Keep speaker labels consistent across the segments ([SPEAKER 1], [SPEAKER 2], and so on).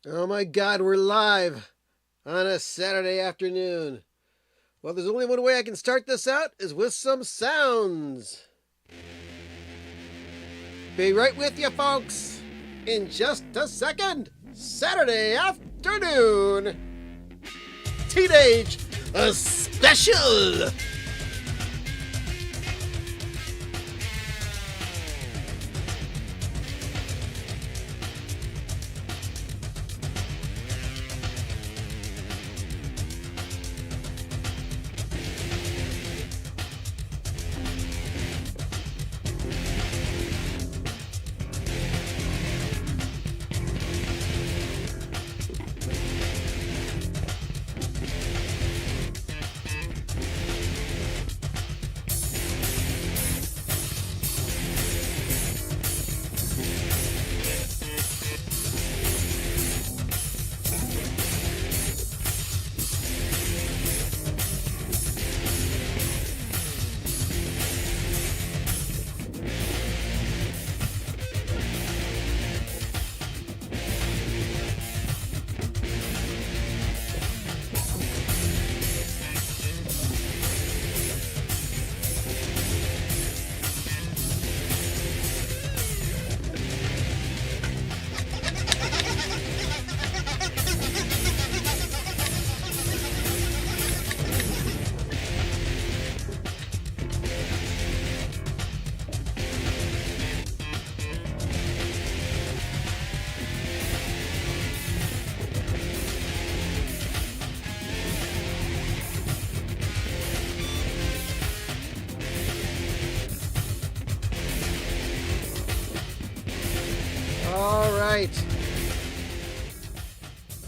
[SPEAKER 1] Oh my God, we're live on a Saturday afternoon. Well, there's only one way I can start this out is with some sounds. Be right with you, folks, in just a second. Saturday afternoon, Teenage Special. All right.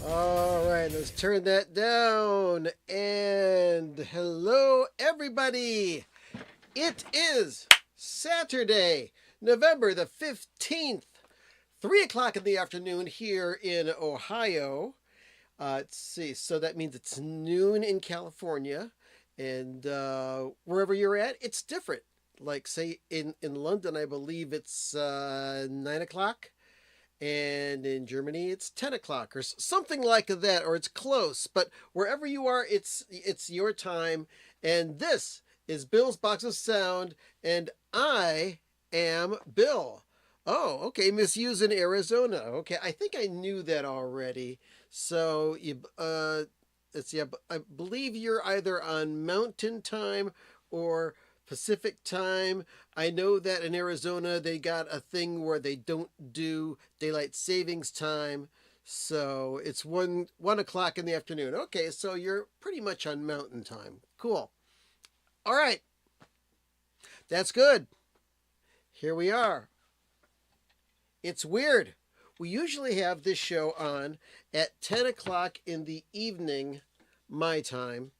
[SPEAKER 1] All right, let's turn that down. And hello, everybody. It is Saturday, November the 15th, 3 o'clock in the afternoon here in Ohio. Let's see, so that means it's noon in California. And wherever you're at, it's different. Like, say, in London, I believe it's 9 o'clock. And in Germany, it's 10 o'clock or something like that, or it's close. But wherever you are, it's your time. And this is Bill's Box of Sound, and I am Bill. Oh, okay, Miss U's in Arizona. Okay, I think I knew that already. So let's see. I believe you're either on Mountain Time or Pacific Time. I know that in Arizona they got a thing where they don't do daylight savings time. So it's one o'clock in the afternoon. Okay, so you're pretty much on Mountain Time. Cool. All right. That's good. Here we are. It's weird. We usually have this show on at 10 o'clock in the evening, my time,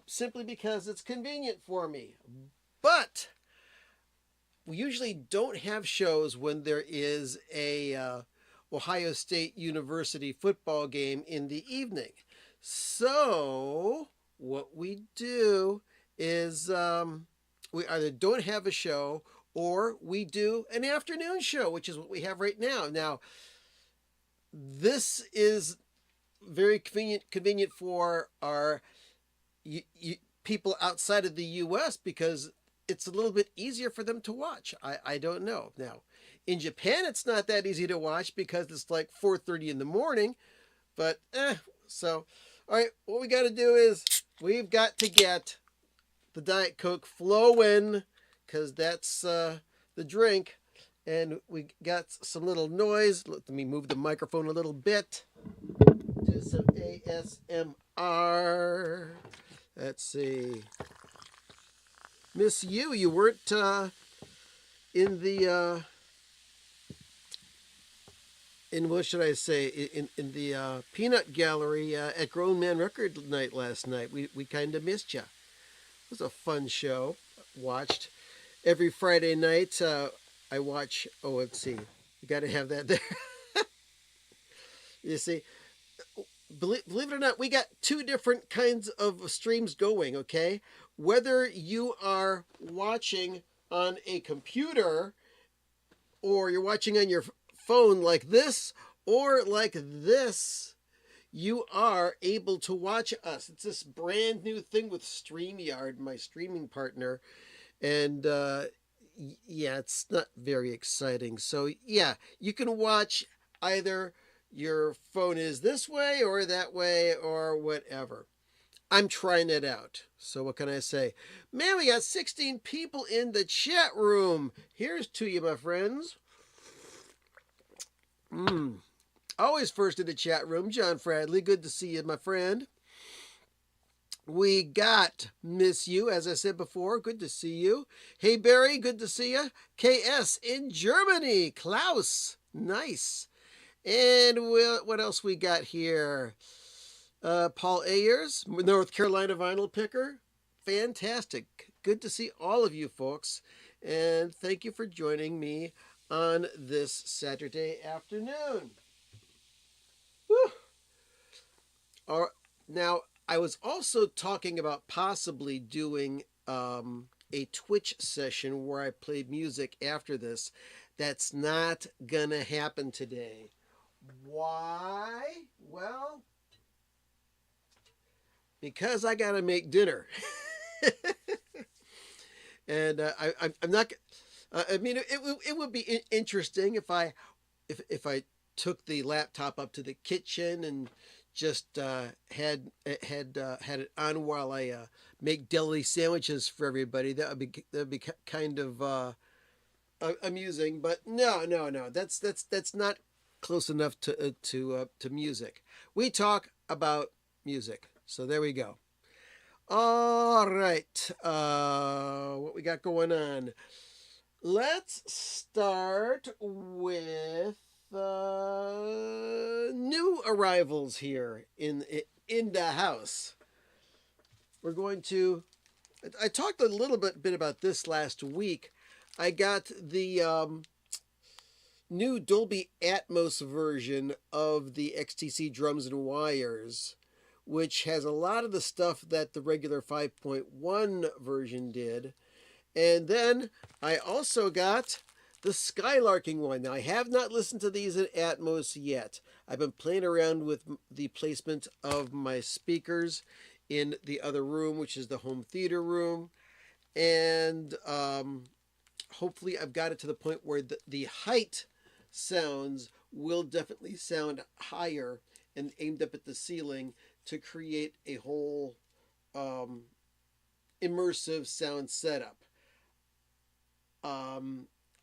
[SPEAKER 1] simply because it's convenient for me. But we usually don't have shows when there is a Ohio State University football game in the evening. So what we do is we either don't have a show or we do an afternoon show, which is what we have right now. Now, this is very convenient for our people outside of the U.S. because it's a little bit easier for them to watch. I don't know. Now, in Japan, it's not that easy to watch because it's like 4:30 in the morning. But, so, all right, what we got to do is we've got to get the Diet Coke flowing because that's the drink. And we got some little noise. Let me move the microphone a little bit. Do some ASMR. Let's see. Miss you weren't in the in what should I say in the peanut gallery at Grown Man Record Night last night. We kind of missed you. It was a fun show. Watched every Friday night. I watch. Oh, let's see. You got to have that there. You see, believe it or not, we got two different kinds of streams going. Okay, whether you are watching on a computer or you're watching on your phone like this, or like this, you are able to watch us. It's this brand new thing with StreamYard, my streaming partner. And yeah, it's not very exciting. So yeah, you can watch either your phone is this way or that way or whatever. I'm trying it out. So what can I say? Man, we got 16 people in the chat room. Here's to you, my friends. Always first in the chat room, John Fradley. Good to see you, my friend. We got Miss You, as I said before. Good to see you. Hey, Barry, good to see you. KS in Germany. Klaus, nice. And what else we got here? Paul Ayers, North Carolina vinyl picker. Fantastic. Good to see all of you folks. And thank you for joining me on this Saturday afternoon. Whew. Now, I was also talking about possibly doing a Twitch session where I played music after this. That's not gonna happen today. Why? Well, because I gotta make dinner. And I'm not. I mean, it would be interesting if I took the laptop up to the kitchen and just had it on while I make deli sandwiches for everybody. That would be kind of amusing. But no. That's not close enough to music. We talk about music. So there we go. All right. What we got going on? Let's start with new arrivals here in the house. We're going to. I talked a little bit about this last week. I got the new Dolby Atmos version of the XTC drums and wires, which has a lot of the stuff that the regular 5.1 version did. And then I also got the Skylarking one. Now, I have not listened to these in Atmos yet. I've been playing around with the placement of my speakers in the other room, which is the home theater room. And hopefully I've got it to the point where the height sounds will definitely sound higher and aimed up at the ceiling to create a whole immersive sound setup.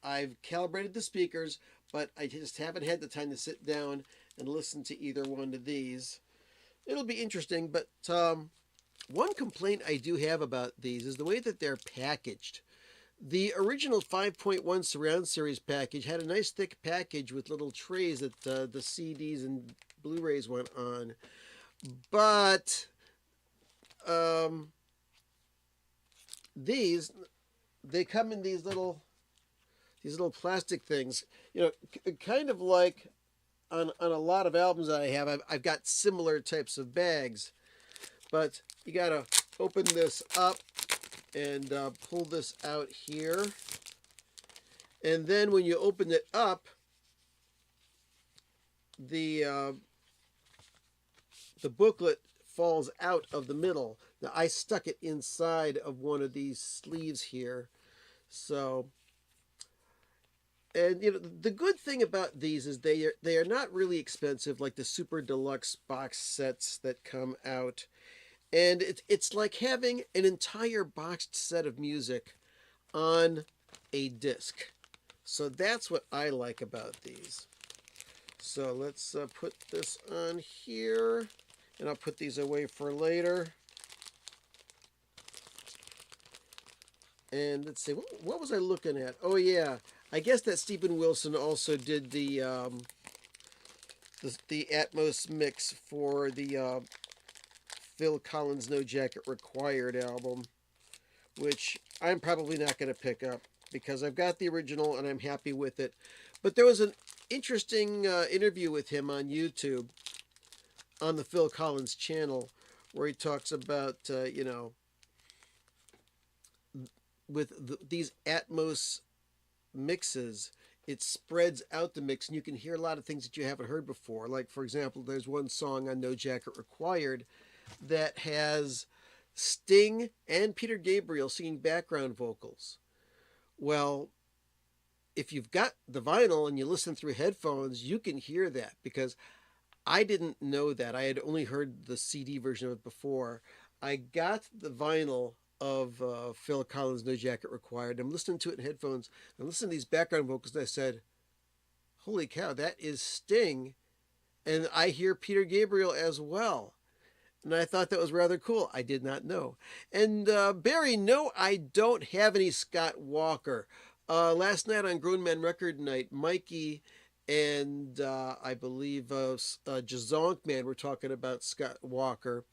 [SPEAKER 1] I've calibrated the speakers, but I just haven't had the time to sit down and listen to either one of these. It'll be interesting, but one complaint I do have about these is the way that they're packaged. The original 5.1 surround series package had a nice thick package with little trays that the CDs and Blu-rays went on. But these, they come in these little plastic things, you know, kind of like on a lot of albums that I have. I've got similar types of bags, but you gotta open this up and pull this out here, and then when you open it up, the booklet falls out of the middle. Now I stuck it inside of one of these sleeves here, so. And you know, the good thing about these is they are not really expensive like the super deluxe box sets that come out, and it's like having an entire boxed set of music on a disc. So that's what I like about these. So let's put this on here, and I'll put these away for later. And let's see, what was I looking at? Oh yeah. I guess that Stephen Wilson also did the Atmos mix for the Phil Collins No Jacket Required album, which I'm probably not going to pick up because I've got the original and I'm happy with it. But there was an interesting interview with him on YouTube on the Phil Collins channel where he talks about, you know, with these Atmos mixes, it spreads out the mix, and you can hear a lot of things that you haven't heard before. Like, for example, there's one song on No Jacket Required that has Sting and Peter Gabriel singing background vocals. Well, if you've got the vinyl and you listen through headphones, you can hear that, because I didn't know that. I had only heard the CD version of it before. I got the vinyl of Phil Collins' No Jacket Required. I'm listening to it in headphones. I'm listening to these background vocals, and I said, holy cow, that is Sting. And I hear Peter Gabriel as well. And I thought that was rather cool. I did not know. And Barry, no, I don't have any Scott Walker. Last night on Grown Man Record Night, Mikey and I believe Jazonk Man were talking about Scott Walker.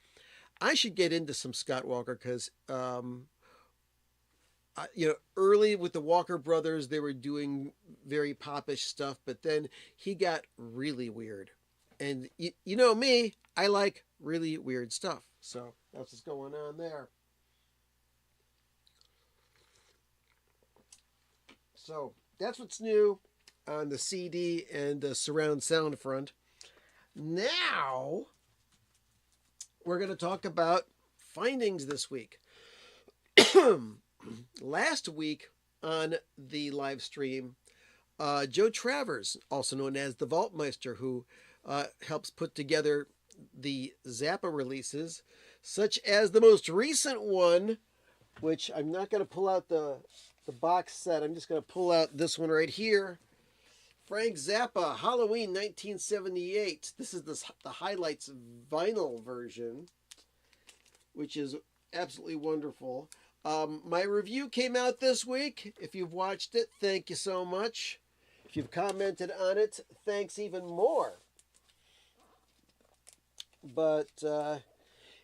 [SPEAKER 1] I should get into some Scott Walker, because early with the Walker brothers, they were doing very popish stuff, but then he got really weird. And you know me, I like really weird stuff. So that's what's going on there. So that's what's new on the CD and the surround sound front. Now we're going to talk about findings this week. Last week on the live stream, Joe Travers, also known as the Vaultmeister, who helps put together the Zappa releases, such as the most recent one, which I'm not going to pull out the box set. I'm just going to pull out this one right here. Frank Zappa, Halloween 1978. This is the highlights vinyl version, which is absolutely wonderful. My review came out this week. If you've watched it, thank you so much. If you've commented on it, thanks even more. But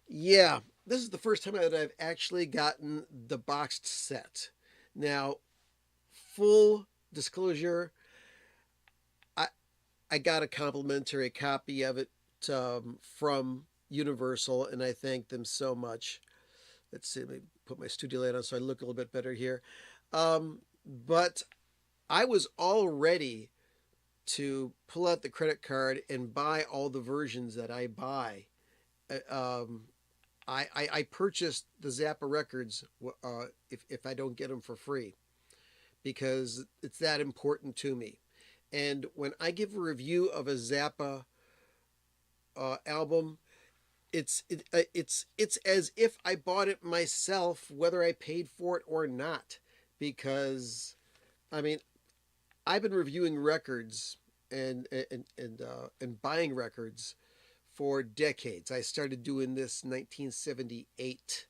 [SPEAKER 1] yeah, this is the first time that I've actually gotten the boxed set. Now, full disclosure, I got a complimentary copy of it from Universal, and I thank them so much. Let's see, let me put my studio light on so I look a little bit better here. But I was all ready to pull out the credit card and buy all the versions that I buy. I purchased the Zappa records if I don't get them for free, because it's that important to me. And when I give a review of a Zappa album, it's as if I bought it myself, whether I paid for it or not. Because, I mean, I've been reviewing records and buying records for decades. I started doing this in 1978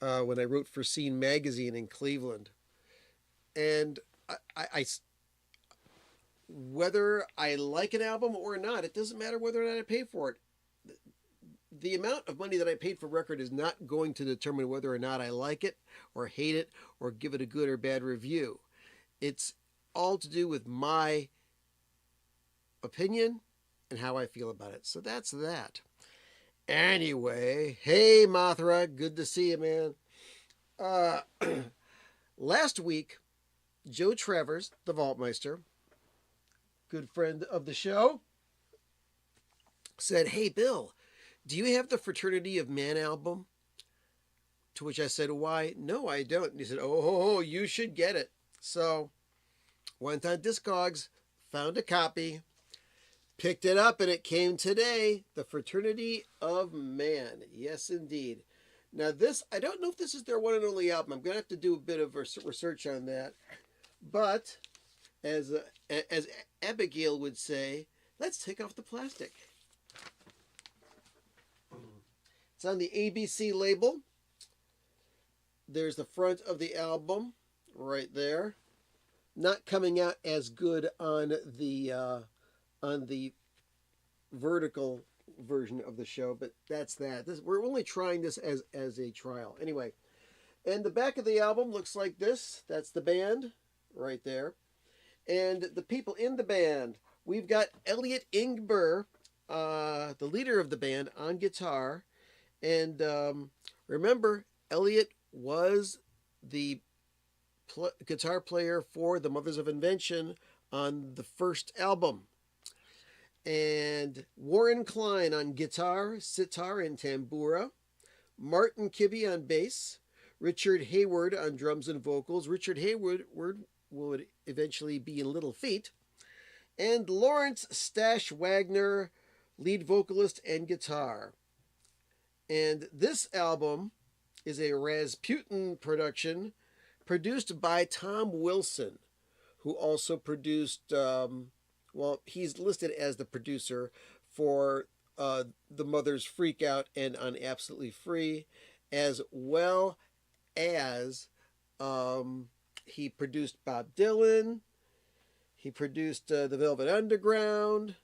[SPEAKER 1] when I wrote for Scene Magazine in Cleveland. And I whether I like an album or not, it doesn't matter whether or not I pay for it. The amount of money that I paid for a record is not going to determine whether or not I like it or hate it or give it a good or bad review. It's all to do with my opinion and how I feel about it. So that's that. Anyway, hey Mothra, good to see you, man. Last week, Joe Travers, the Vaultmeister, good friend of the show, said, "Hey Bill, do you have the Fraternity of Man album?" To which I said, "Why, no, I don't." And he said, "Oh, you should get it." So went on Discogs, found a copy, picked it up, and it came today. The Fraternity of Man. Yes, indeed. Now this, I don't know if this is their one and only album. I'm going to have to do a bit of research on that. But as Abigail would say, let's take off the plastic. It's on the ABC label. There's the front of the album right there. Not coming out as good on the vertical version of the show, but that's that. We're only trying this as a trial. Anyway, and the back of the album looks like this. That's the band right there. And the people in the band, we've got Elliot Ingber, the leader of the band, on guitar. And remember, Elliot was the guitar player for the Mothers of Invention on the first album. And Warren Klein on guitar, sitar, and tambura. Martin Kibbe on bass. Richard Hayward on drums and vocals. Richard Hayward would eventually be in Little Feat. And Lawrence Stash Wagner, lead vocalist and guitar. And this album is a Rasputin production produced by Tom Wilson, who also produced, he's listed as the producer for The Mother's Freak Out and on Absolutely Free, as well as he produced Bob Dylan. He produced The Velvet Underground.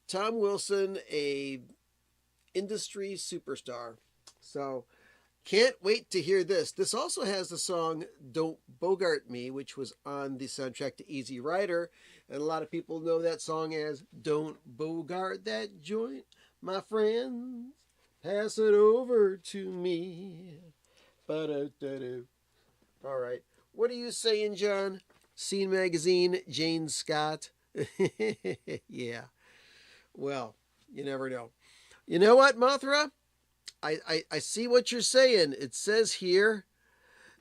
[SPEAKER 1] Tom Wilson, a industry superstar. So can't wait to hear this. This also has the song Don't Bogart Me, which was on the soundtrack to Easy Rider. And a lot of people know that song as Don't Bogart That Joint, my friends. Pass it over to me. Ba-da-da-da. All right. What are you saying, John? Scene Magazine, Jane Scott. Yeah. Well, you never know. You know what, Mothra? I see what you're saying. It says here,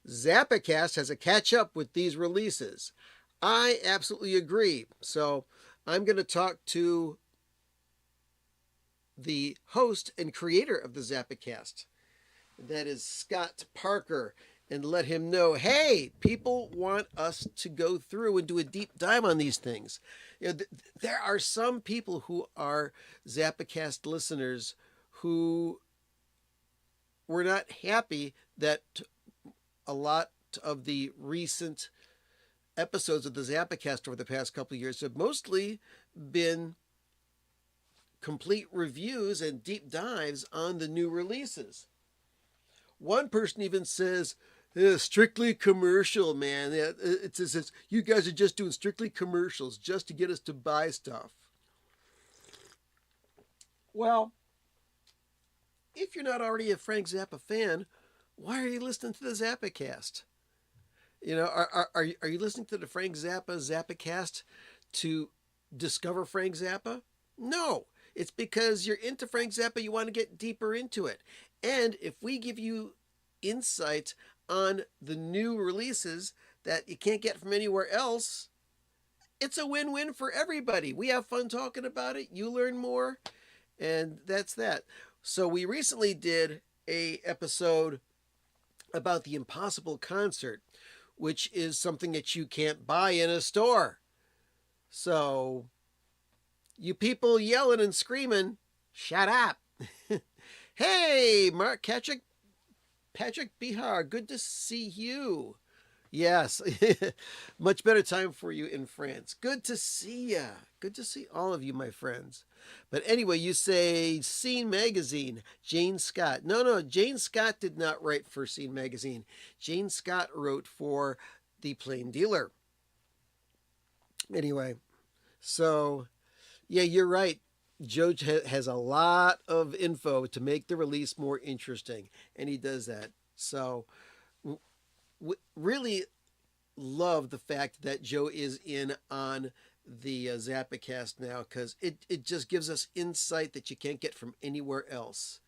[SPEAKER 1] Zappacast has a catch up with these releases. I absolutely agree. So I'm going to talk to the host and creator of the Zappacast. That is Scott Parker. And let him know, hey, people want us to go through and do a deep dive on these things. You know, there are some people who are Zappacast listeners who were not happy that a lot of the recent episodes of the Zappacast over the past couple of years have mostly been complete reviews and deep dives on the new releases. One person even says, strictly commercial, man. It says, you guys are just doing strictly commercials just to get us to buy stuff. Well, if you're not already a Frank Zappa fan, why are you listening to the Zappacast? You know, are you listening to the Frank Zappa Zappacast to discover Frank Zappa? No, it's because you're into Frank Zappa, you want to get deeper into it. And if we give you insight on the new releases that you can't get from anywhere else, it's a win-win for everybody. We have fun talking about it. You learn more, and that's that. So we recently did a episode about the Impossible Concert, which is something that you can't buy in a store. So you people yelling and screaming, shut up. Hey, Mark Patrick Bihar, good to see you. Yes, much better time for you in France. Good to see ya. Good to see all of you, my friends. But anyway, you say Scene Magazine, Jane Scott. No, Jane Scott did not write for Scene Magazine. Jane Scott wrote for The Plain Dealer. Anyway, so yeah, you're right. Joe has a lot of info to make the release more interesting, and he does that. So really love the fact that Joe is in on the Zappacast now, because it just gives us insight that you can't get from anywhere else.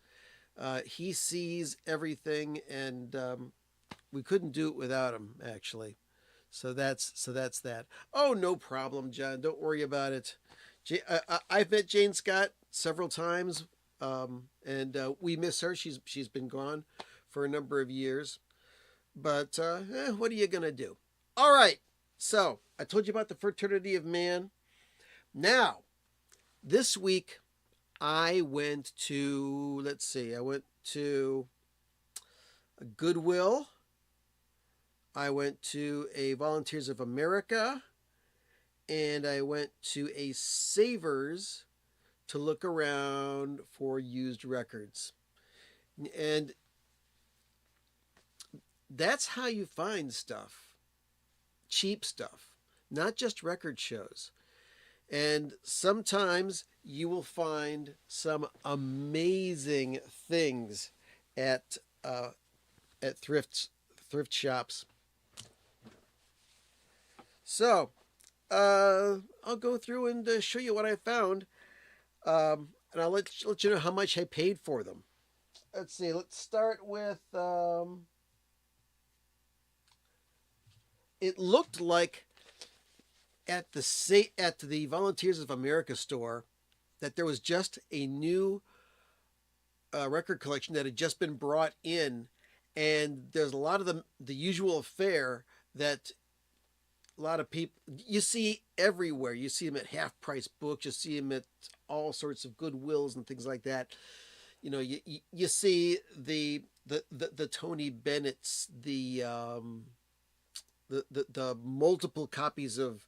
[SPEAKER 1] He sees everything, and we couldn't do it without him, actually. So that's that. Oh, no problem, John. Don't worry about it. I've met Jane Scott several times, and we miss her. She's been gone for a number of years. But what are you going to do? All right. So I told you about the Fraternity of Man. Now, this week I went to, Goodwill. I went to a Volunteers of America. And I went to a Savers to look around for used records. And that's how you find stuff. Cheap stuff. Not just record shows. And sometimes you will find some amazing things at thrift shops. So I'll go through and show you what I found, and I'll let you know how much I paid for them. Let's see. Let's start with. It looked like at the Volunteers of America store that there was just a new record collection that had just been brought in, and there's a lot of the usual fare that a lot of people you see everywhere. You see them at half price books. You see them at all sorts of Goodwills and things like that. You know, you see the Tony Bennett's, the multiple copies of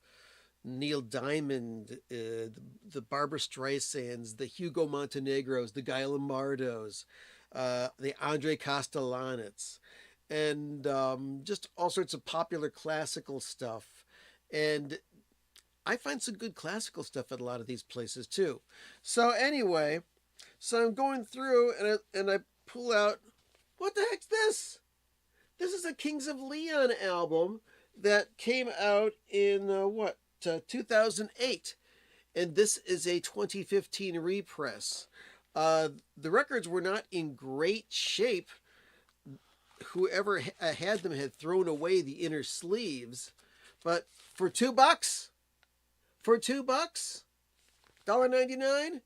[SPEAKER 1] Neil Diamond, the Barbara Streisands, the Hugo Montenegros, the Guy Lombardos, the Andre Castellanets, and just all sorts of popular classical stuff. And I find some good classical stuff at a lot of these places too. So anyway, so I'm going through and I pull out, what the heck's this? This is a Kings of Leon album that came out in 2008, and this is a 2015 repress. The records were not in great shape. Whoever had them had thrown away the inner sleeves, but for $2, $1.99,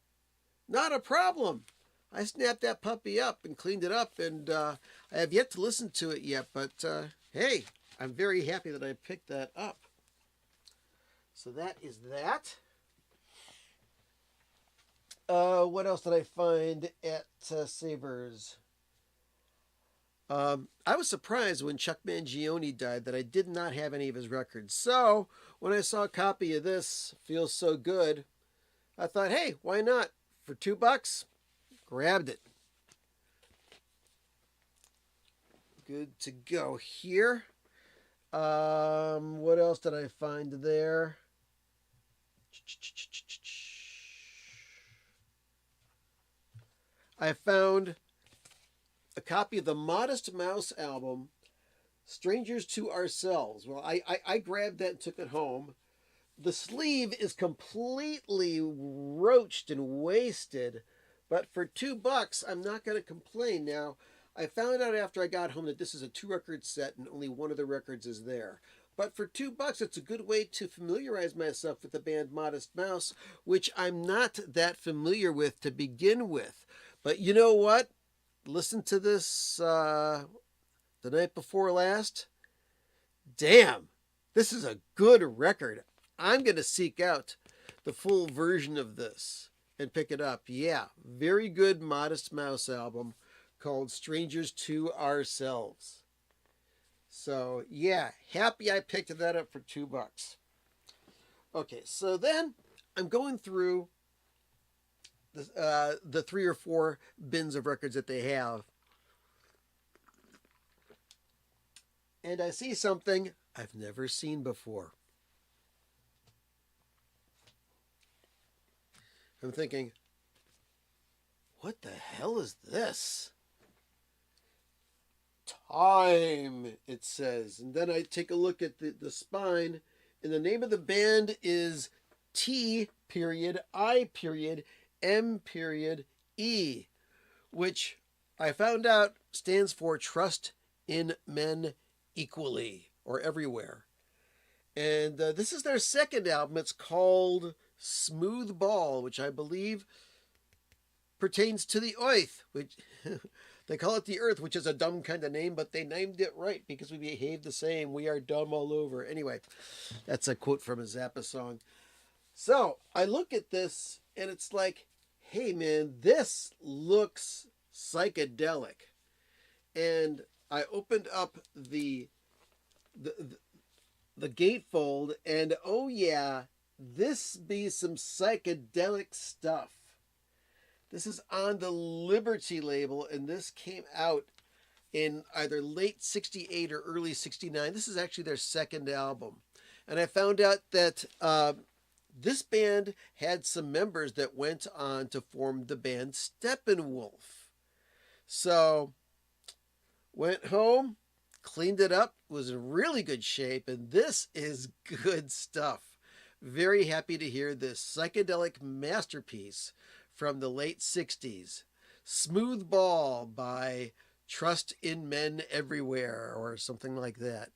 [SPEAKER 1] not a problem. I snapped that puppy up and cleaned it up, and I have yet to listen to it yet, but hey, I'm very happy that I picked that up. So that is that. What else did I find at Savers? I was surprised when Chuck Mangione died that I did not have any of his records. So when I saw a copy of this, Feels So Good, I thought, hey, why not? For $2, grabbed it. Good to go here. What else did I find there? I found a copy of the Modest Mouse album, Strangers to Ourselves. Well, I grabbed that and took it home. The sleeve is completely roached and wasted, but for $2, I'm not going to complain. Now, I found out after I got home that this is a 2-record set and only one of the records is there. But for $2, it's a good way to familiarize myself with the band Modest Mouse, which I'm not that familiar with to begin with. But you know what? Listen to this the night before last. Damn, this is a good record. I'm going to seek out the full version of this and pick it up. Yeah, very good Modest Mouse album called Strangers to Ourselves. So, yeah, happy I picked that up for $2. Okay, so then I'm going through the 3 or 4 bins of records that they have. And I see something I've never seen before. I'm thinking, what the hell is this? Time, it says. And then I take a look at the spine, and the name of the band is T period I period M period E, which I found out stands for Trust in Men Equally, or Everywhere. And this is their second album. It's called Smooth Ball, which I believe pertains to the Oath, which they call it the Earth, which is a dumb kind of name, but they named it right because we behave the same. We are dumb all over. Anyway, that's a quote from a Zappa song. So I look at this and it's like, hey man, this looks psychedelic. And I opened up the gatefold, and oh yeah, this be some psychedelic stuff. This is on the Liberty label, and this came out in either late 68 or early 69. This is actually their second album. And I found out that this band had some members that went on to form the band Steppenwolf. So, went home, cleaned it up, was in really good shape, and this is good stuff. Very happy to hear this psychedelic masterpiece from the late 60s, Smooth Ball by Trust in Men Everywhere, or something like that.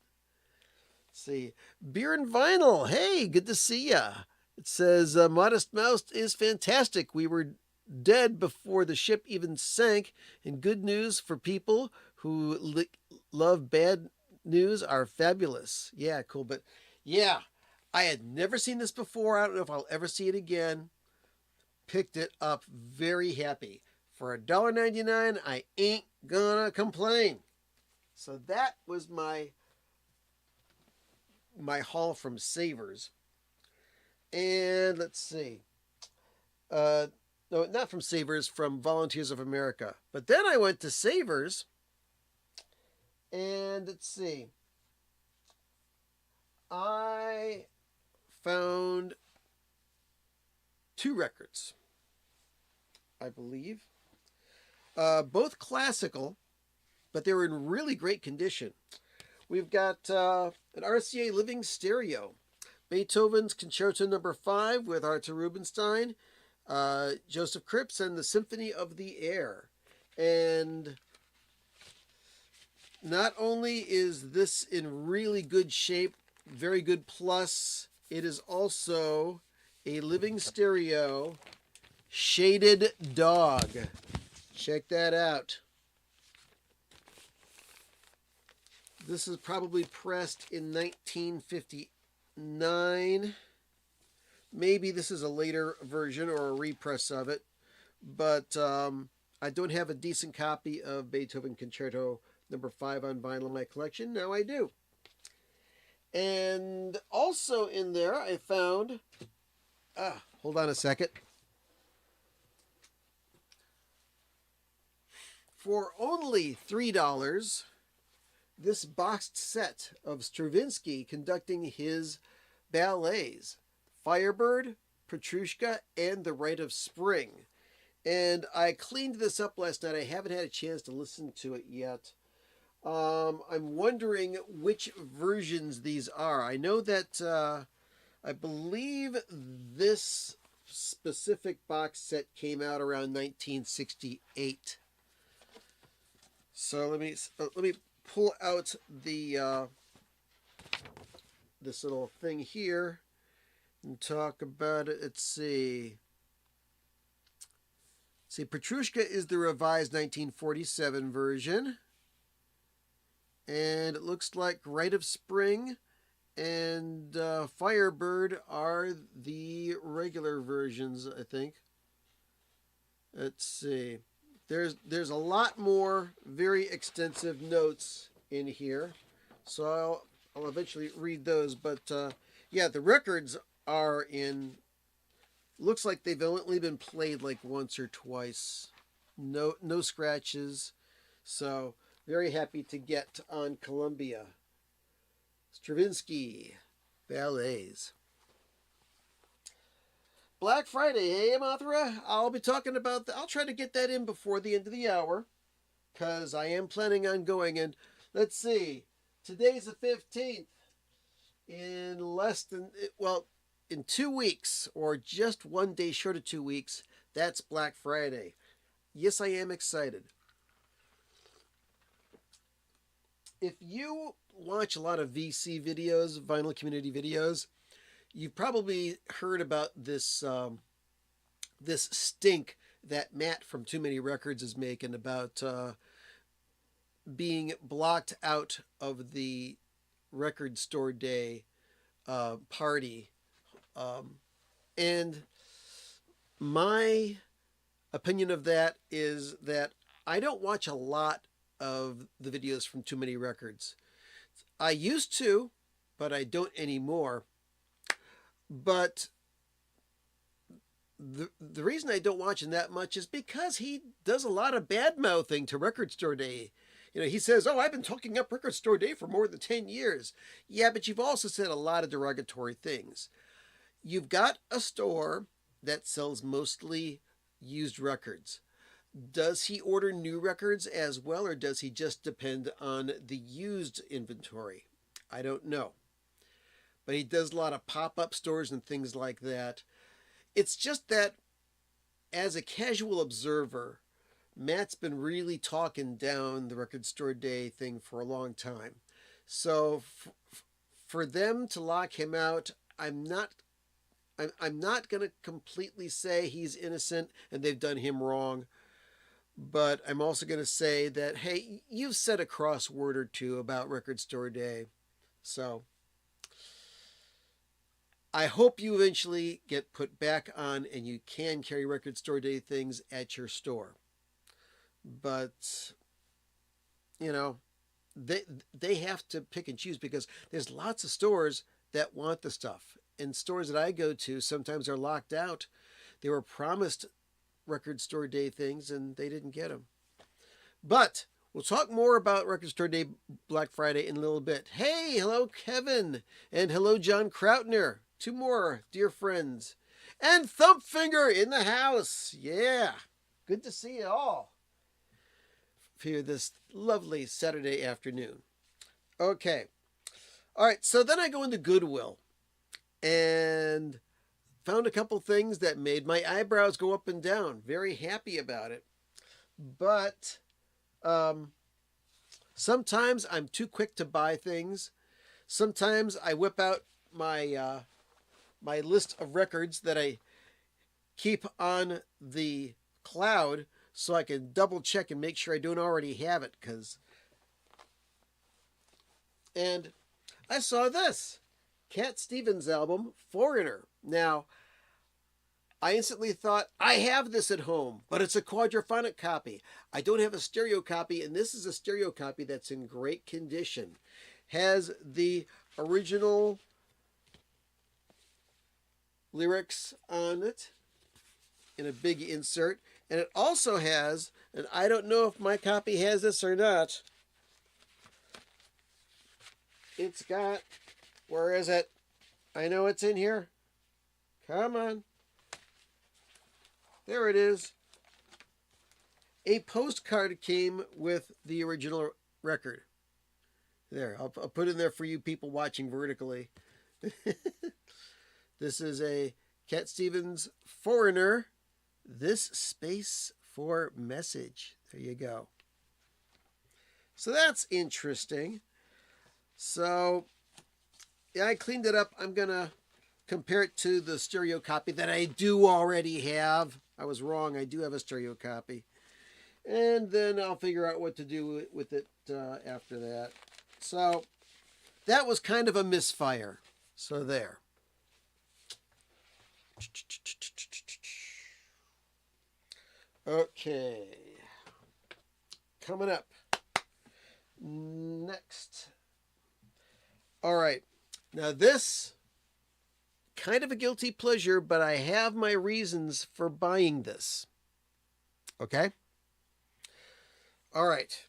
[SPEAKER 1] Let's see. Beer and Vinyl. Hey, good to see ya. It says, Modest Mouse is fantastic. We were dead before the ship even sank, and good news for people who love bad news are fabulous. Yeah, cool. But yeah, I had never seen this before. I don't know if I'll ever see it again. Picked it up, very happy. For $1.99, I ain't gonna complain. So that was my haul from Savers. And let's see. No, not from Savers, from Volunteers of America. But then I went to Savers, and let's see. I found 2 records, I believe. Both classical, but they were in really great condition. We've got an RCA Living Stereo, Beethoven's Concerto No. 5 with Arthur Rubinstein, Joseph Cripps, and the Symphony of the Air. And not only is this in really good shape, very good plus, it is also a living stereo shaded dog. Check that out. This is probably pressed in 1959. Maybe this is a later version or a repress of it. But I don't have a decent copy of Beethoven Concerto No. 5 on vinyl in my collection. Now I do. And also in there I found... hold on a second. For only $3, this boxed set of Stravinsky conducting his ballets, Firebird, Petrushka, and The Rite of Spring. And I cleaned this up last night. I haven't had a chance to listen to it yet. I'm wondering which versions these are. I know that I believe this specific box set came out around 1968. So let me pull out the this little thing here and talk about it. Let's see. Petrushka is the revised 1947 version. And it looks like Rite of Spring and Firebird are the regular versions, I think. Let's see. There's a lot more very extensive notes in here, so I'll eventually read those. But yeah, the records are in. Looks like they've only been played like once or twice. No scratches. So very happy to get on Columbia. Stravinsky ballets. Black Friday, hey Mothra? I'll be talking about I'll try to get that in before the end of the hour, because I am planning on going. And let's see, today's the 15th. In less than, well, in 2 weeks, or just one day short of 2 weeks, that's Black Friday. Yes, I am excited. If you watch a lot of VC videos, vinyl community videos, you've probably heard about this this stink that Matt from Too Many Records is making about being blocked out of the record store day party. And my opinion of that is that I don't watch a lot of the videos from Too Many Records. I used to, but I don't anymore. But the reason I don't watch him that much is because he does a lot of bad mouthing to Record Store Day. You know, he says, "Oh, I've been talking up Record Store Day for more than 10 years." Yeah, but you've also said a lot of derogatory things. You've got a store that sells mostly used records. Does he order new records as well, or does he just depend on the used inventory? I don't know. but he does a lot of pop-up stores and things like that. It's just that as a casual observer, Matt's been really talking down the Record Store Day thing for a long time. So for them to lock him out, I'm not going to completely say he's innocent and they've done him wrong. But I'm also going to say that, hey, you've said a crossword or two about Record Store Day. So I hope you eventually get put back on and you can carry Record Store Day things at your store. But, you know, they have to pick and choose because there's lots of stores that want the stuff. And stores that I go to sometimes are locked out. They were promised Record Store Day things and they didn't get them. But we'll talk more about Record Store Day Black Friday in a little bit. Hey, hello Kevin, and hello John Krautner. Two more dear friends. And Thumpfinger in the house. Yeah, good to see you all here this lovely Saturday afternoon. Okay, all right, so then I go into Goodwill and found a couple things that made my eyebrows go up and down. Very happy about it. But sometimes I'm too quick to buy things. Sometimes I whip out my my list of records that I keep on the cloud so I can double check and make sure I don't already have it. And I saw this Cat Stevens album, Foreigner. Now, I instantly thought, I have this at home, but it's a quadraphonic copy. I don't have a stereo copy, and this is a stereo copy that's in great condition. Has the original lyrics on it in a big insert, and it also has, and I don't know if my copy has this or not, it's got, where is it? I know it's in here. Come on. There it is. A postcard came with the original record. There, I'll put it in there for you people watching vertically. This is a Cat Stevens Foreigner. This space for message. There you go. So that's interesting. So, yeah, I cleaned it up. I'm going to compare it to the stereo copy that I do already have. I was wrong. I do have a stereo copy. And then I'll figure out what to do with it after that. So that was kind of a misfire. So there. Okay. Coming up. Next. All right. Now this, kind of a guilty pleasure, but I have my reasons for buying this. Okay? All right.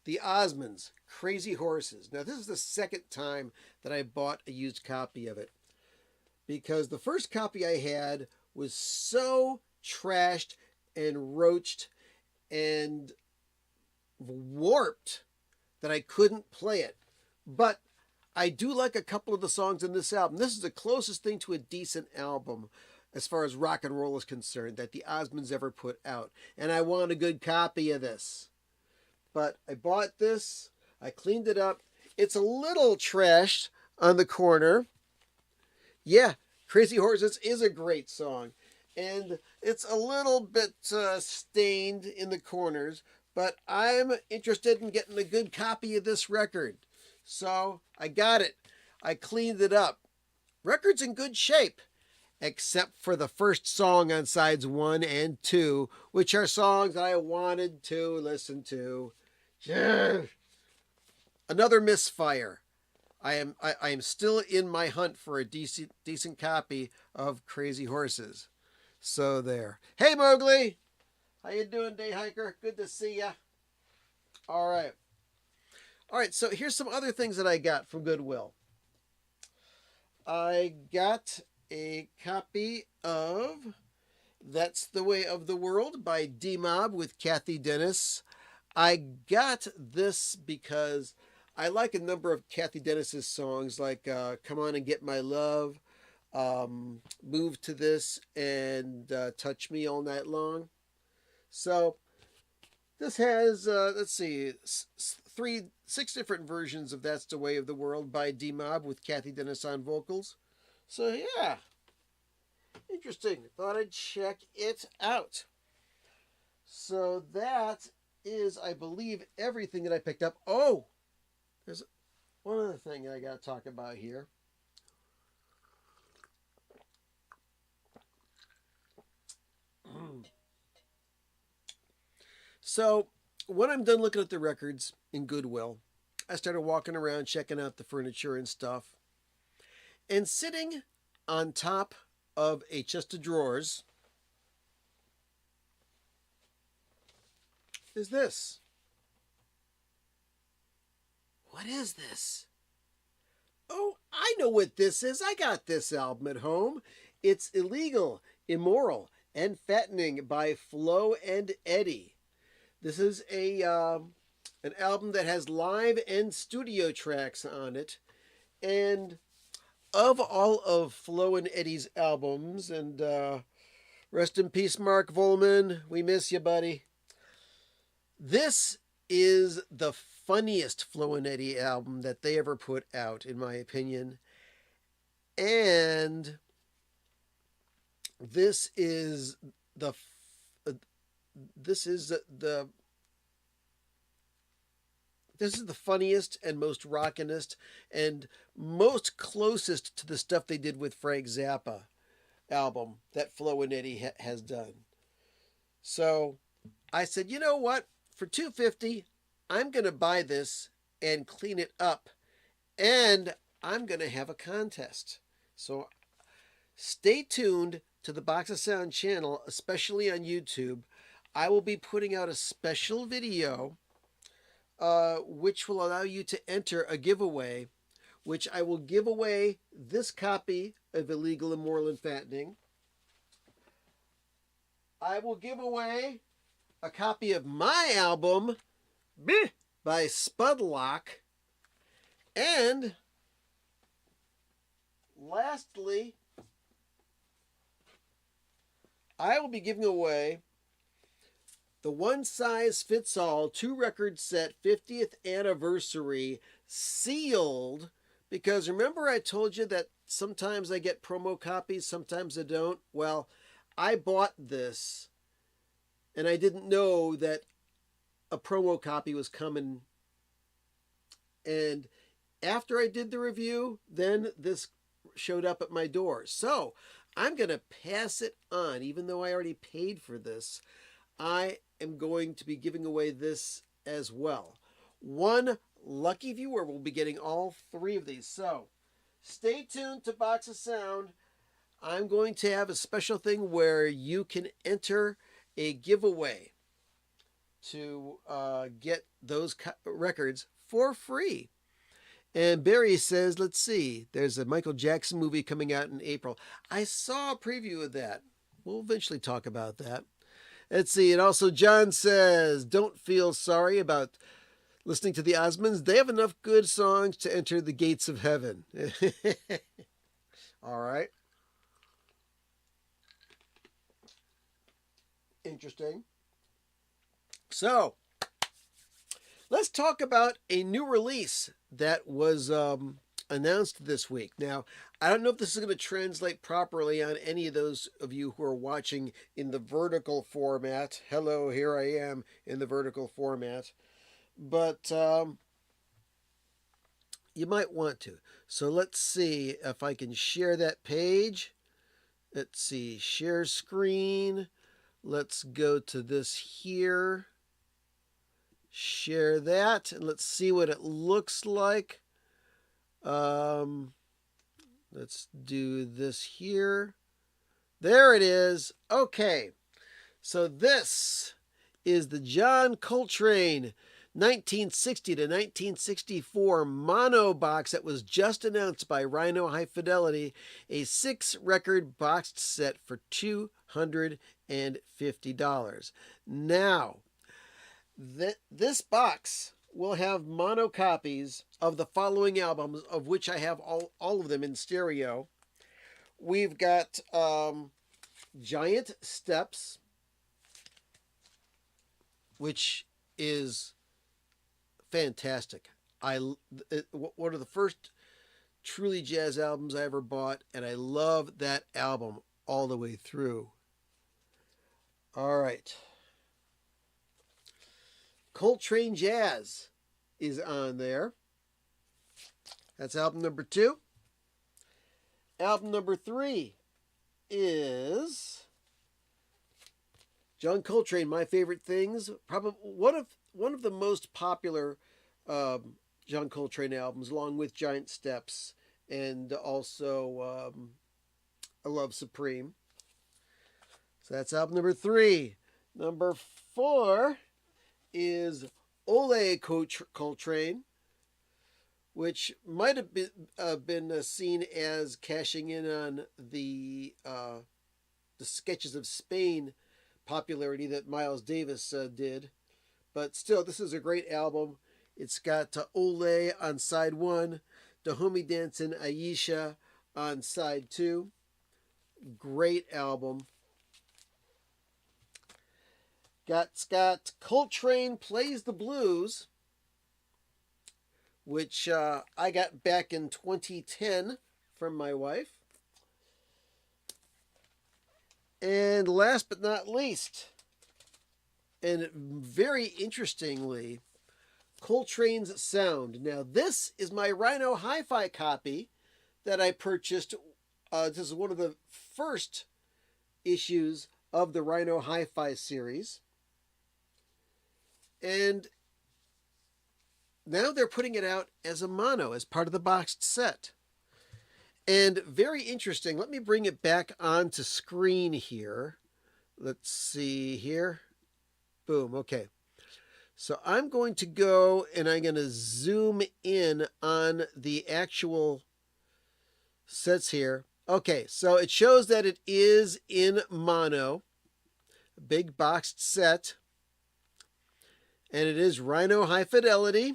[SPEAKER 1] The Osmonds, Crazy Horses. Now, this is the second time that I bought a used copy of it. Because the first copy I had was so trashed and roached and warped that I couldn't play it. But I do like a couple of the songs in this album. This is the closest thing to a decent album as far as rock and roll is concerned that the Osmonds ever put out. And I want a good copy of this. But I bought this. I cleaned it up. It's a little trashed on the corner. Yeah, Crazy Horses is a great song. And it's a little bit stained in the corners. But I'm interested in getting a good copy of this record. So I got it. I cleaned it up. Record's in good shape. Except for the first song on sides 1 and 2, which are songs I wanted to listen to. Another misfire. I am still in my hunt for a decent copy of Crazy Horses. So there. Hey Mowgli, how you doing, Day Hiker? Good to see ya. All right. So here's some other things that I got from Goodwill. I got a copy of That's the Way of the World by D-Mob with Kathy Dennis. I got this because I like a number of Kathy Dennis's songs, like "Come On and Get My Love," "Move to This," and "Touch Me All Night Long." So this has, let's see, six different versions of "That's the Way of the World" by D-Mob with Kathy Dennis on vocals. So yeah, interesting. Thought I'd check it out. So that is, I believe, everything that I picked up. Oh, there's one other thing I got to talk about here. So, when I'm done looking at the records in Goodwill, I started walking around checking out the furniture and stuff. And sitting on top of a chest of drawers is this. What is this? Oh, I know what this is. I got this album at home. It's Illegal, Immoral, and Fattening by Flo and Eddie. This is an album that has live and studio tracks on it. And of all of Flo and Eddie's albums, and rest in peace, Mark Volman, we miss you, buddy. This is the funniest Flo and Eddie album that they ever put out, in my opinion. And this is the funniest and most rockinest and most closest to the stuff they did with Frank Zappa album that Flo and Eddie has done. So I said, you know what? For $250, I'm going to buy this and clean it up, and I'm going to have a contest. So stay tuned to the Box of Sound channel, especially on YouTube. I will be putting out a special video which will allow you to enter a giveaway, which I will give away this copy of Illegal, Immoral, and Fattening. I will give away a copy of my album by Spudlock. And lastly, I will be giving away the One Size Fits All 2-record set 50th anniversary sealed. Because remember I told you that sometimes I get promo copies, sometimes I don't? Well, I bought this and I didn't know that a promo copy was coming. And after I did the review, then this showed up at my door. So I'm going to pass it on, even though I already paid for this. I am going to be giving away this as well. One lucky viewer will be getting all 3 of these. So stay tuned to Box of Sound. I'm going to have a special thing where you can enter a giveaway to get those records for free. And Barry says, let's see, there's a Michael Jackson movie coming out in April. I saw a preview of that. We'll eventually talk about that. Let's see, and also John says, don't feel sorry about listening to the Osmonds. They have enough good songs to enter the gates of heaven. All right. Interesting. So, let's talk about a new release that was announced this week. Now, I don't know if this is going to translate properly on any of those of you who are watching in the vertical format. Hello, here I am in the vertical format. But you might want to. So let's see if I can share that page. Let's see, share screen. Let's go to this here. Share that, and let's see what it looks like. Let's do this here. There it is. Okay, so this is the John Coltrane 1960 to 1964 mono box that was just announced by Rhino High Fidelity, a 6-record boxed set for $250. Now, this box will have mono copies of the following albums, of which I have all of them in stereo. We've got Giant Steps, which is fantastic. One of the first truly jazz albums I ever bought, and I love that album all the way through. All right. Coltrane Jazz is on there. That's album number 2. Album number 3 is John Coltrane, My Favorite Things. Probably one of the most popular John Coltrane albums, along with Giant Steps and also A Love Supreme. So that's album number 3. Number 4 is Ole Coltrane, which might have been seen as cashing in on the Sketches of Spain popularity that Miles Davis did. But still, this is a great album. It's got Ole on side 1, Dahomey Dancin' Aisha on side 2. Great album. Got Coltrane Plays the Blues, which I got back in 2010 from my wife. And last but not least, and very interestingly, Coltrane's Sound. Now, this is my Rhino Hi-Fi copy that I purchased. This is one of the first issues of the Rhino Hi-Fi series. And now they're putting it out as a mono, as part of the boxed set. And very interesting. Let me bring it back onto screen here. Let's see here. Boom. Okay. So I'm going to go and I'm going to zoom in on the actual sets here. Okay. So it shows that it is in mono. A big boxed set. And it is Rhino High Fidelity.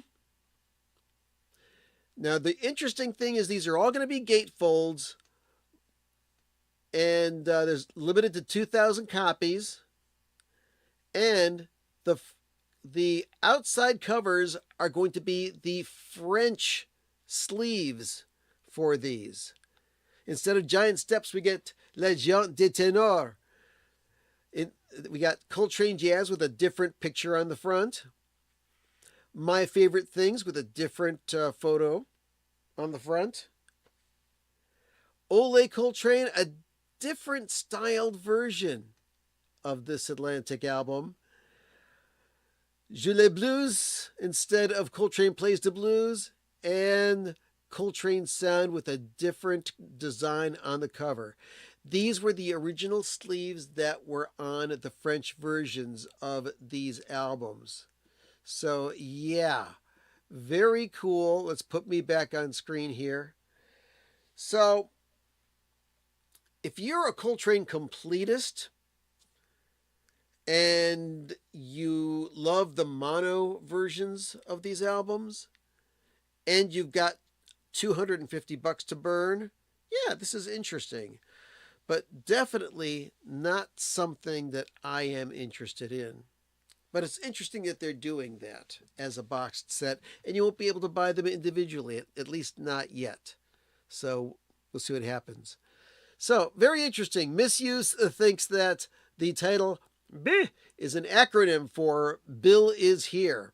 [SPEAKER 1] Now, the interesting thing is these are all going to be gatefolds. And there's limited to 2,000 copies. And the outside covers are going to be the French sleeves for these. Instead of Giant Steps, we get Les Géants de Ténor. We got Coltrane Jazz with a different picture on the front. My Favorite Things with a different photo on the front. Ole Coltrane, a different styled version of this Atlantic album. Je les Blues instead of Coltrane Plays the Blues. And Coltrane Sound with a different design on the cover. These were the original sleeves that were on the French versions of these albums. So, yeah, very cool. Let's put me back on screen here. So, if you're a Coltrane completist and you love the mono versions of these albums and you've got $250 to burn, yeah, this is interesting. But definitely not something that I am interested in. But it's interesting that they're doing that as a boxed set, and you won't be able to buy them individually, at least not yet. So we'll see what happens. So, very interesting. Misuse thinks that the title BIH is an acronym for Bill is Here.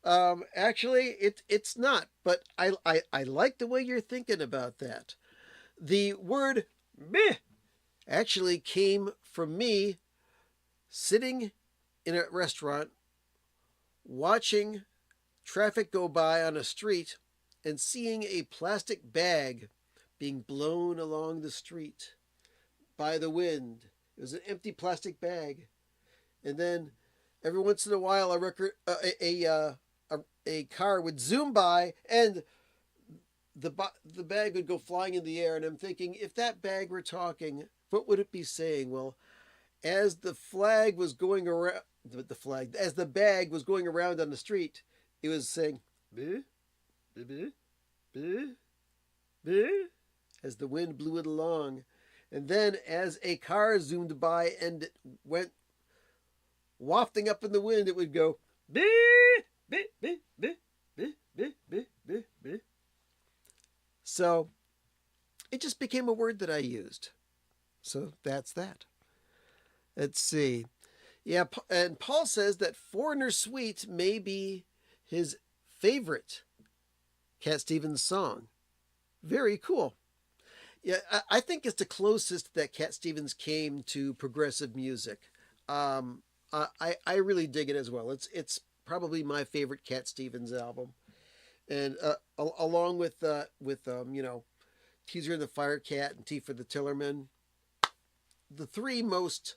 [SPEAKER 1] Actually, it's not, but I like the way you're thinking about that. The word BIH actually came from me sitting in a restaurant watching traffic go by on a street and seeing a plastic bag being blown along the street by the wind. It was an empty plastic bag. And then every once in a while a car would zoom by and the bag would go flying in the air. And I'm thinking, if that bag were talking, what would it be saying? Well, as the flag was going around, as the bag was going around on the street, He was saying, "Boo, boo, boo, boo, boo," as the wind blew it along. And then, as a car zoomed by and it went wafting up in the wind, it would go, "Boo, boo, boo, boo, boo, boo, boo, boo, boo." So it just became a word that I used. So that's that. Let's see. Yeah, and Paul says that Foreigner Suite may be his favorite Cat Stevens song. Very cool. Yeah, I think it's the closest that Cat Stevens came to progressive music. I really dig it as well. It's probably my favorite Cat Stevens album, and along with Teaser and the Firecat and Tea for the Tillerman, the three most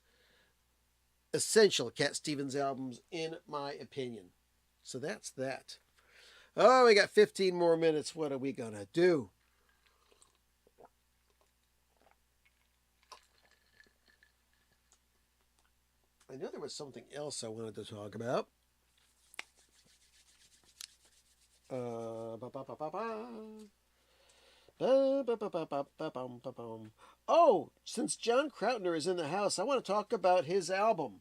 [SPEAKER 1] essential Cat Stevens albums in my opinion. So that's that. Oh, we got 15 more minutes. What are we gonna do? I know there was something else I wanted to talk about. Oh, since John Krautner is in the house, I want to talk about his album.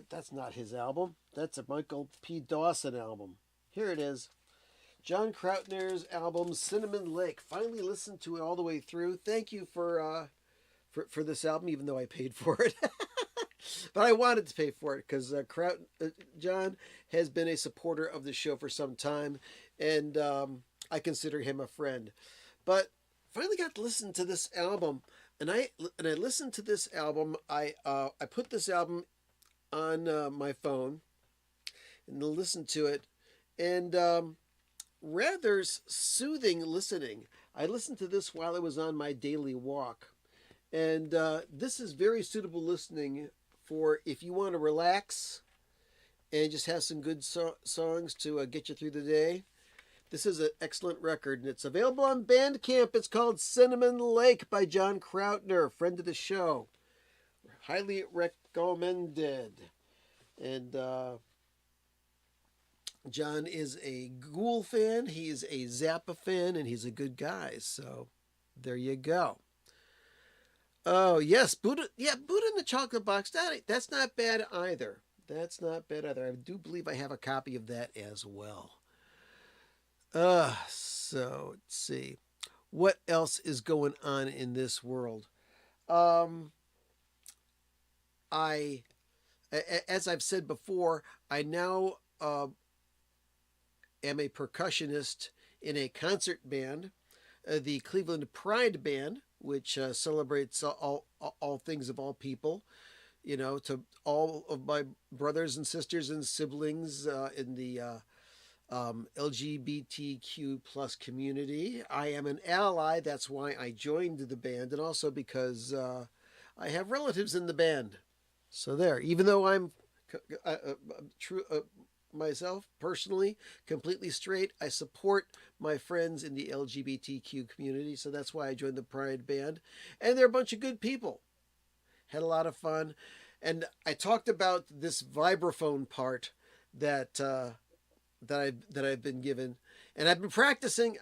[SPEAKER 1] That's not his album. That's a Michael P. Dawson album. Here it is. John Krautner's album, Cinnamon Lake. Finally listened to it all the way through. Thank you for this album, even though I paid for it. But I wanted to pay for it because John has been a supporter of the show for some time, and I consider him a friend. But finally got to listen to this album, and I listened to this album. I put this album on my phone and listened to it, and rather soothing listening. I listened to this while I was on my daily walk, and this is very suitable listening for if you want to relax and just have some good songs to get you through the day. This is an excellent record, and it's available on Bandcamp. It's called Cinnamon Lake by John Krautner, friend of the show. Highly recommended. And John is a Ghoul fan, he's a Zappa fan, and he's a good guy. So there you go. Oh, yes, Buddha. Yeah, Buddha in the Chocolate Box. That's not bad either. That's not bad either. I do believe I have a copy of that as well. So let's see. What else is going on in this world? As I've said before, I now am a percussionist in a concert band, the Cleveland Pride Band, which celebrates all things of all people, to all of my brothers and sisters and siblings in the LGBTQ plus community. I am an ally. That's why I joined the band, and also because I have relatives in the band. So there. Even though I'm true myself personally completely straight, I support my friends in the LGBTQ community. So that's why I joined the Pride Band, and they're a bunch of good people. Had a lot of fun, and I talked about this vibraphone part that I've been given, and I've been practicing.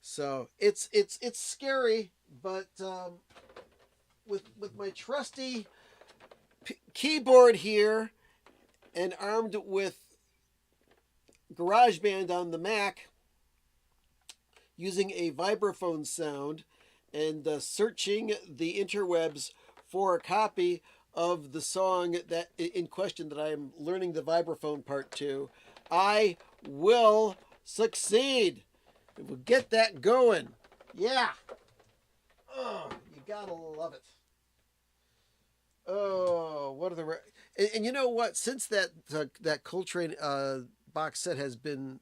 [SPEAKER 1] So it's scary, but with my trusty keyboard here and armed with GarageBand on the Mac, using a vibraphone sound and searching the interwebs for a copy of the song that in question that I am learning the vibraphone part to, I will succeed. We'll get that going. Yeah. Oh, you gotta love it. Oh, what are the and you know what? Since that Coltrane box set has been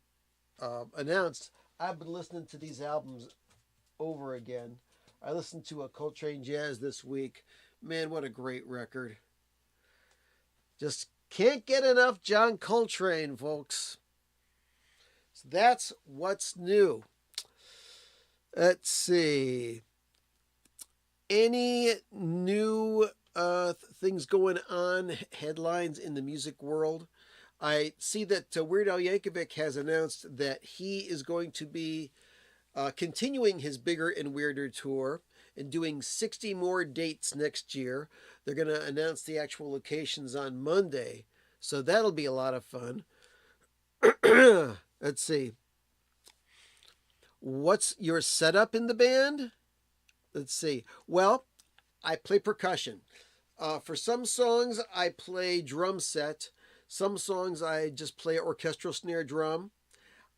[SPEAKER 1] announced, I've been listening to these albums over again. I listened to a Coltrane Jazz this week. Man, what a great record. Just can't get enough John Coltrane, folks. So that's what's new. Let's see. Any new things going on, headlines in the music world? I see that Weird Al Yankovic has announced that he is going to be continuing his bigger and weirder tour and doing 60 more dates next year. They're going to announce the actual locations on Monday, so that'll be a lot of fun. Let's see. What's your setup in the band? Let's see. Well, I play percussion. For some songs, I play drum set. Some songs, I just play orchestral snare drum.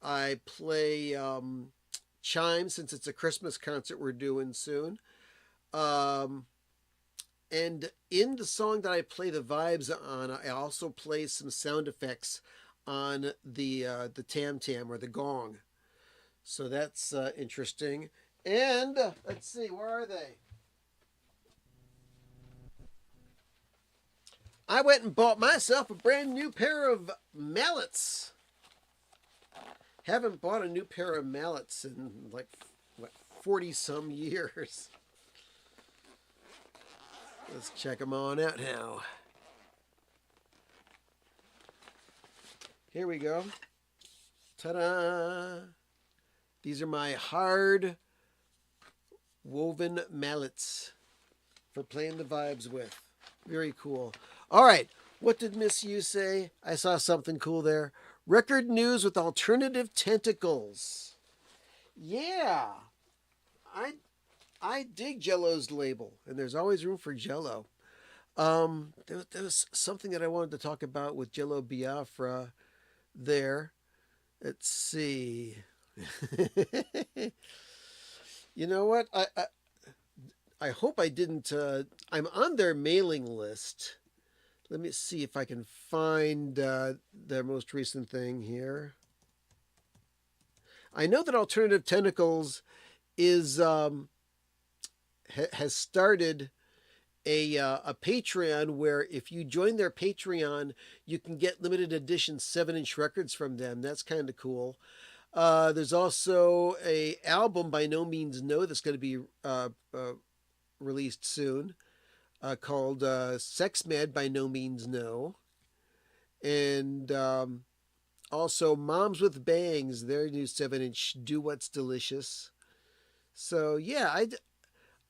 [SPEAKER 1] I play chimes since it's a Christmas concert we're doing soon. And in the song that I play the vibes on, I also play some sound effects on the tam tam or the gong. So that's interesting. And let's see, where are they? I went and bought myself a brand new pair of mallets. Haven't bought a new pair of mallets in like, what, 40 some years. Let's check them on out now. Here we go. Ta-da! These are my hard woven mallets for playing the vibes with. Very cool. All right. What did Miss U say? I saw something cool there. Record news with alternative tentacles. Yeah. I dig Jello's label, and there's always room for Jello. There was something that I wanted to talk about with Jello Biafra there. Let's see. You know what? I hope I didn't. I'm on their mailing list. Let me see if I can find their most recent thing here. I know that Alternative Tentacles is has started a Patreon where if you join their Patreon, you can get limited edition 7-inch records from them. That's kind of cool. There's also a album by No Means No that's going to be released soon called Sex Mad by No Means No. And also Moms with Bangs, their new 7-inch Do What's Delicious. So yeah,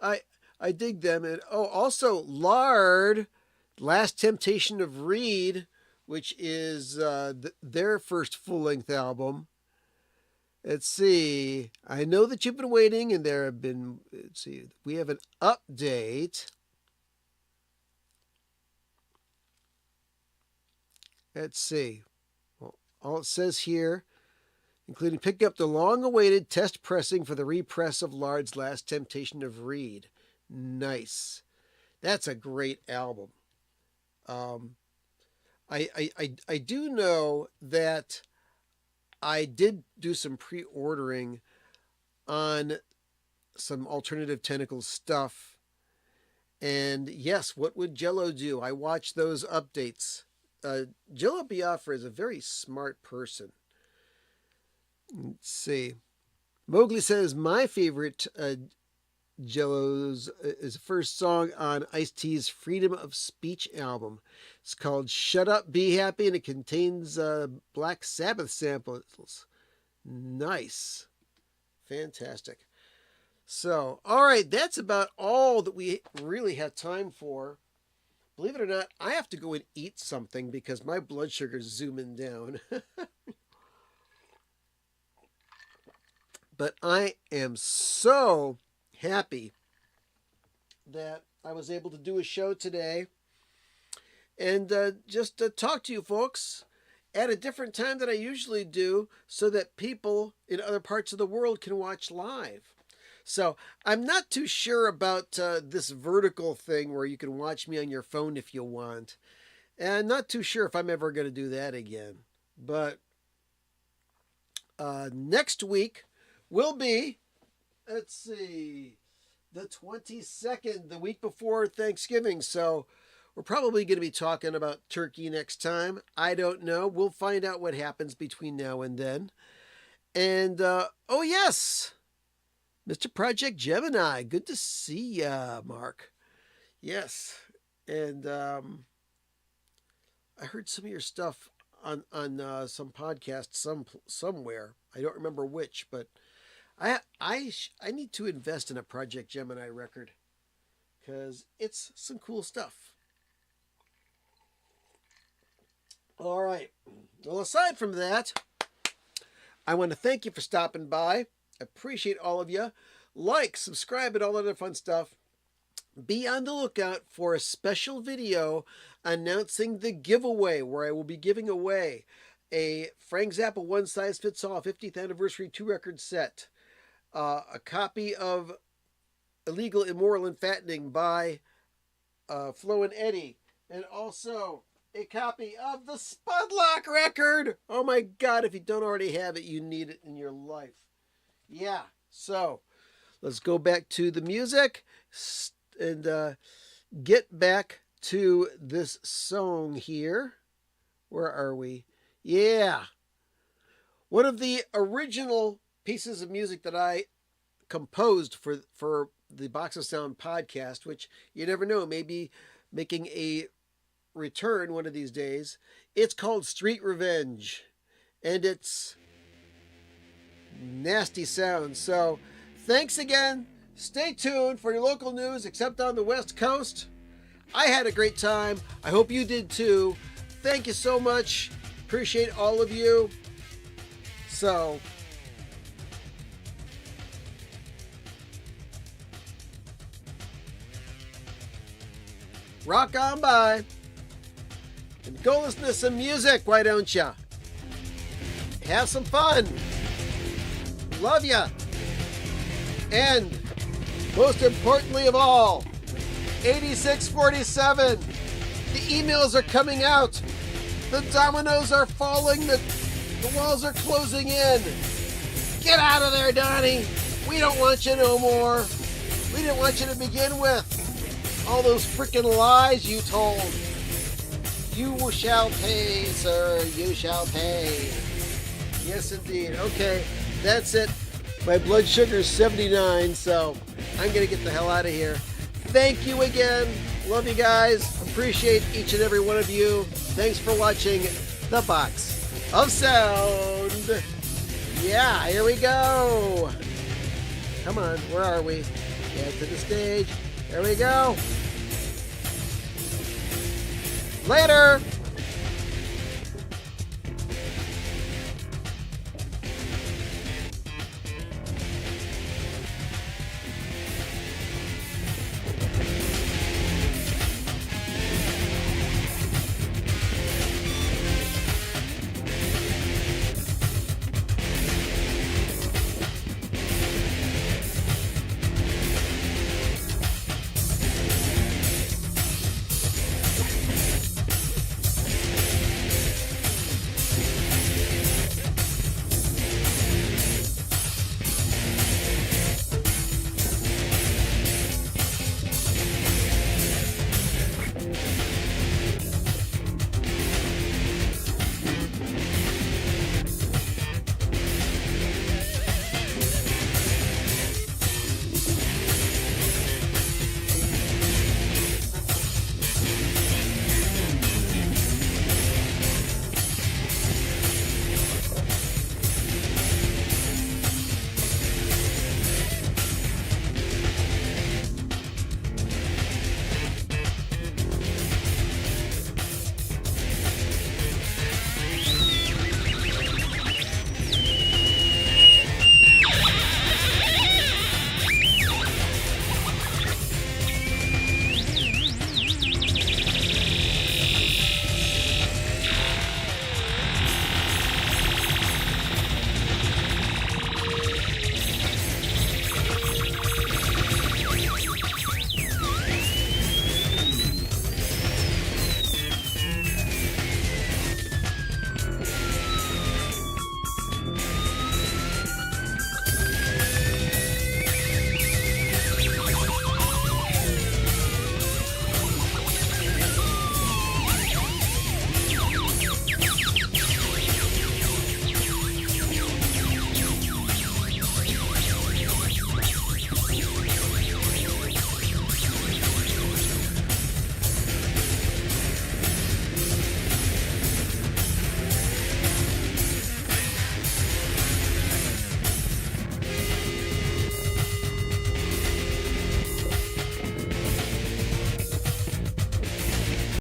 [SPEAKER 1] I dig them. And also Lard, Last Temptation of Reed, which is their first full-length album. Let's see. I know that you've been waiting, and there have been. Let's see. We have an update. Let's see. Well, all it says here, including picking up the long-awaited test pressing for the repress of Lard's Last Temptation of Reed. Nice. That's a great album. I do know that I did do some pre-ordering on some Alternative Tentacles stuff. And yes, what would Jello do? I watched those updates. Jello Biafra is a very smart person. Let's see. Mowgli says, my favorite Jello's is the first song on Ice-T's Freedom of Speech album. It's called Shut Up, Be Happy, and it contains Black Sabbath samples. Nice. Fantastic. So, all right, that's about all that we really have time for. Believe it or not, I have to go and eat something because my blood sugar's zooming down. But I am so happy that I was able to do a show today and just talk to you folks at a different time than I usually do so that people in other parts of the world can watch live. So I'm not too sure about this vertical thing where you can watch me on your phone if you want. And I'm not too sure if I'm ever going to do that again. But next week will be, let's see, the 22nd, the week before Thanksgiving. So we're probably going to be talking about turkey next time. I don't know. We'll find out what happens between now and then. And, oh yes, Mr. Project Gemini. Good to see ya, Mark. Yes. And I heard some of your stuff on some podcast somewhere. I don't remember which, but I need to invest in a Project Gemini record because it's some cool stuff. All right. Well, aside from that, I want to thank you for stopping by. Appreciate all of you. Like, subscribe, and all that other fun stuff. Be on the lookout for a special video announcing the giveaway where I will be giving away a Frank Zappa One Size Fits All 50th Anniversary 2-record set, a copy of Illegal, Immoral, and Fattening by Flo and Eddie, and also a copy of the Spudlock record. Oh my God, if you don't already have it, you need it in your life. Yeah, so let's go back to the music and get back to this song here. Where are we? Yeah. One of the original pieces of music that I composed for the Box of Sound podcast, which you never know, maybe making a return one of these days. It's called Street Revenge, and it's nasty sound. So thanks again. Stay tuned for your local news, except on the West Coast. I had a great time. I hope you did too. Thank you so much. Appreciate all of you. So rock on by and go listen to some music, why don't ya? Have some fun. Love ya. And most importantly of all, 8647. The emails are coming out. The dominoes are falling. The walls are closing in. Get out of there, Donnie. We don't want you no more. We didn't want you to begin with. All those freaking lies you told. You shall pay, sir. You shall pay. Yes, indeed. Okay, that's it. My blood sugar is 79, so I'm going to get the hell out of here. Thank you again. Love you guys. Appreciate each and every one of you. Thanks for watching The Box of Sound. Yeah, here we go. Come on, where are we? Get to the stage. There we go. Later.